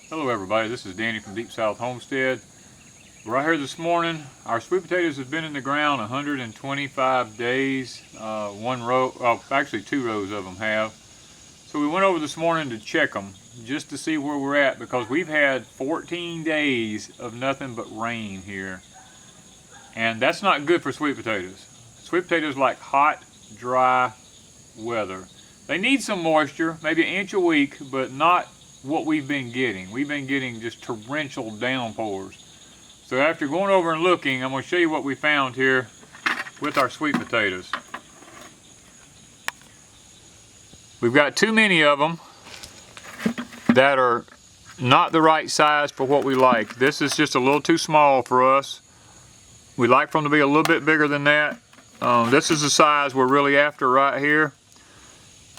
Hello everybody, this is Danny from Deep South Homestead. We're right here this morning. Our sweet potatoes have been in the ground 125 days. One row, actually 2 rows of them have. So we went over this morning to check them just to see where we're at, because we've had 14 days of nothing but rain here. And that's not good for sweet potatoes. Sweet potatoes like hot, dry weather. They need some moisture, maybe an inch a week, but not what we've been getting. We've been getting just torrential downpours. So after going over and looking, I'm going to show you what we found here with our sweet potatoes. We've got too many of them that are not the right size for what we like. This is just a little too small for us. We like for them to be a little bit bigger than that. This is the size we're really after right here.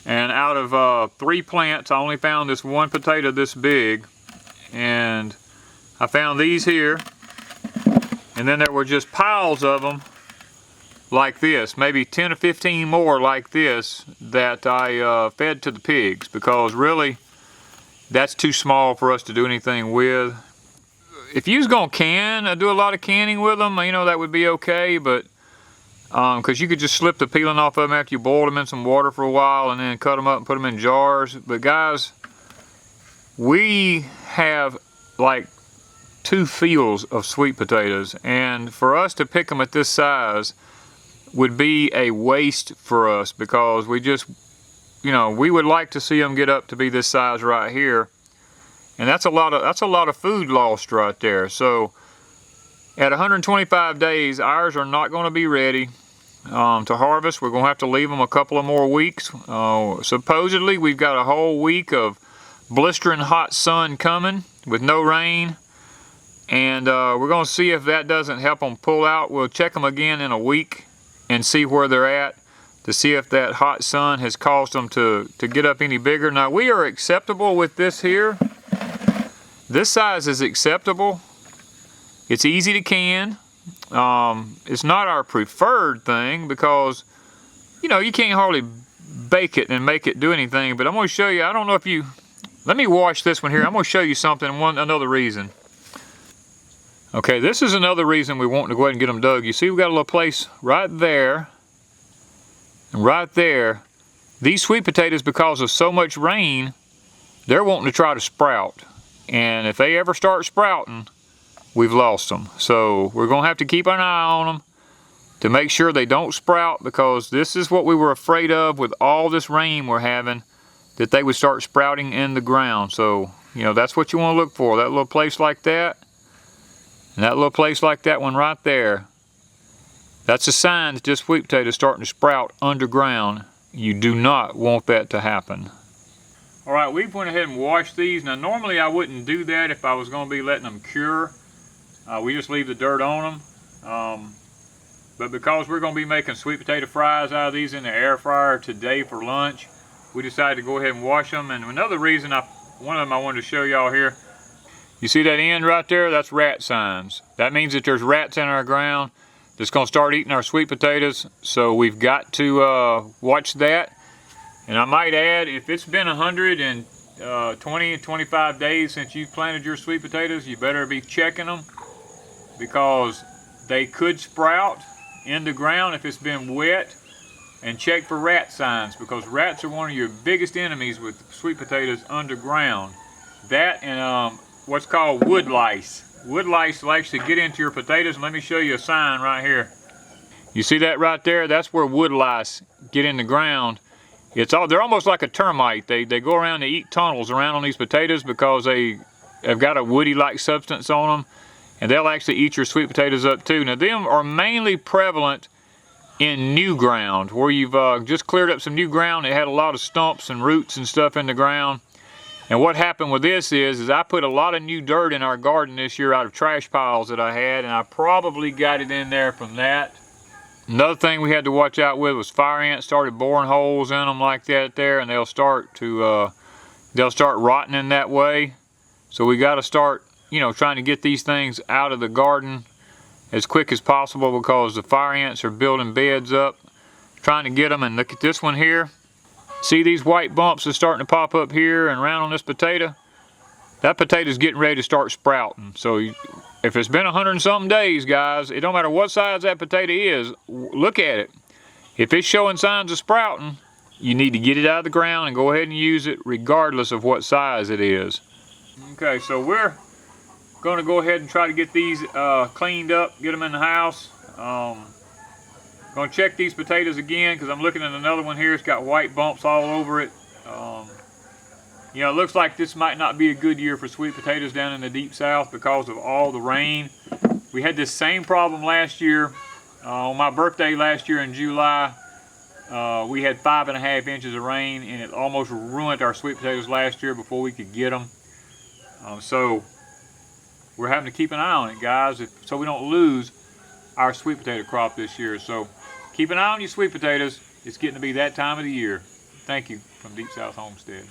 And out of 3 plants, I only found this one potato this big. And I found these here. And then there were just piles of them like this. Maybe 10 or 15 more like this that I fed to the pigs. Because really, that's too small for us to do anything with. If you was going to can, do a lot of canning with them, you know, that would be okay. But because you could just slip the peeling off of them after you boiled them in some water for a while and then cut them up and put them in jars. But guys, we have like 2 fields of sweet potatoes, and for us to pick them at this size would be a waste for us, because we just, you know, we would like to see them get up to be this size right here, and that's a lot of food lost right there. So at 125 days, ours are not going to be ready to harvest. We're going to have to leave them a couple of more weeks. Supposedly, we've got a whole week of blistering hot sun coming with no rain. And we're going to see if that doesn't help them pull out. We'll check them again in a week and see where they're at, to see if that hot sun has caused them to get up any bigger. Now, we are acceptable with this here. This size is acceptable. It's easy to can. It's not our preferred thing because, you know, you can't hardly bake it and make it do anything. But I'm going to show you, I don't know if you, let me wash this one here. I'm going to show you something, another reason. Okay, this is another reason we want to go ahead and get them dug. You see, we've got a little place right there and right there. These sweet potatoes, because of so much rain, they're wanting to try to sprout. And if they ever start sprouting, we've lost them. So we're going to have to keep an eye on them to make sure they don't sprout, because this is what we were afraid of with all this rain we're having, that they would start sprouting in the ground. So, you know, that's what you want to look for. That little place like that, and that little place like that one right there, that's a sign that this sweet potato is starting to sprout underground. You do not want that to happen. All right, we've went ahead and washed these. Now, normally I wouldn't do that if I was going to be letting them cure. We just leave the dirt on them. But because we're going to be making sweet potato fries out of these in the air fryer today for lunch, we decided to go ahead and wash them. And another reason, one of them I wanted to show y'all here. You see that end right there? That's rat signs. That means that there's rats in our ground that's going to start eating our sweet potatoes. So we've got to watch that. And I might add, if it's been 120, 25 days since you planted your sweet potatoes, you better be checking them, because they could sprout in the ground if it's been wet. And check for rat signs, because rats are one of your biggest enemies with sweet potatoes underground. That and what's called wood lice. Wood lice will actually get into your potatoes, and let me show you a sign right here. You see that right there? That's where wood lice get in the ground. They're almost like a termite. They go around, they eat tunnels around on these potatoes because they have got a woody-like substance on them, and they'll actually eat your sweet potatoes up too. Now, them are mainly prevalent in new ground, where you've just cleared up some new ground. It had a lot of stumps and roots and stuff in the ground. And what happened with this is I put a lot of new dirt in our garden this year out of trash piles that I had, and I probably got it in there from that. Another thing we had to watch out with was fire ants started boring holes in them like that there, and they'll start rotting in that way. So we got to start, you know, trying to get these things out of the garden as quick as possible, because the fire ants are building beds up, trying to get them. And look at this one here. See these white bumps are starting to pop up here and around on this potato? that potato's getting ready to start sprouting. So if it's been 100 and something days, guys, it don't matter what size that potato is, look at it. If it's showing signs of sprouting, you need to get it out of the ground and go ahead and use it regardless of what size it is. Okay, so we're going to go ahead and try to get these cleaned up, get them in the house. Going to check these potatoes again because I'm looking at another one here. It's got white bumps all over it. You know, it looks like this might not be a good year for sweet potatoes down in the deep south because of all the rain. We had this same problem last year. On my birthday last year in July, we had 5.5 inches of rain, and it almost ruined our sweet potatoes last year before we could get them. So we're having to keep an eye on it, guys, so we don't lose our sweet potato crop this year. So keep an eye on your sweet potatoes. It's getting to be that time of the year. Thank you from Deep South Homestead.